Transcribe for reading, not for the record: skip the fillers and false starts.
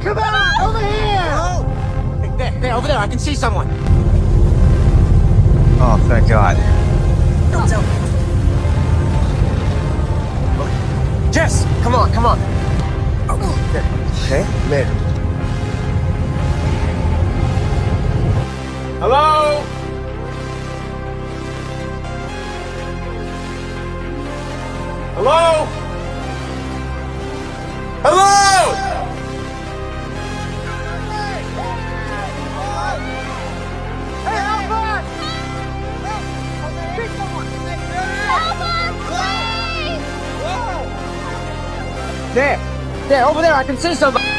Come on, over here! Hey, there, over there, I can see someone. Oh, thank God. Jess, come on. Okay, man. Hello? Hello? Hello? Hey, help us! There, over there, I can see somebody.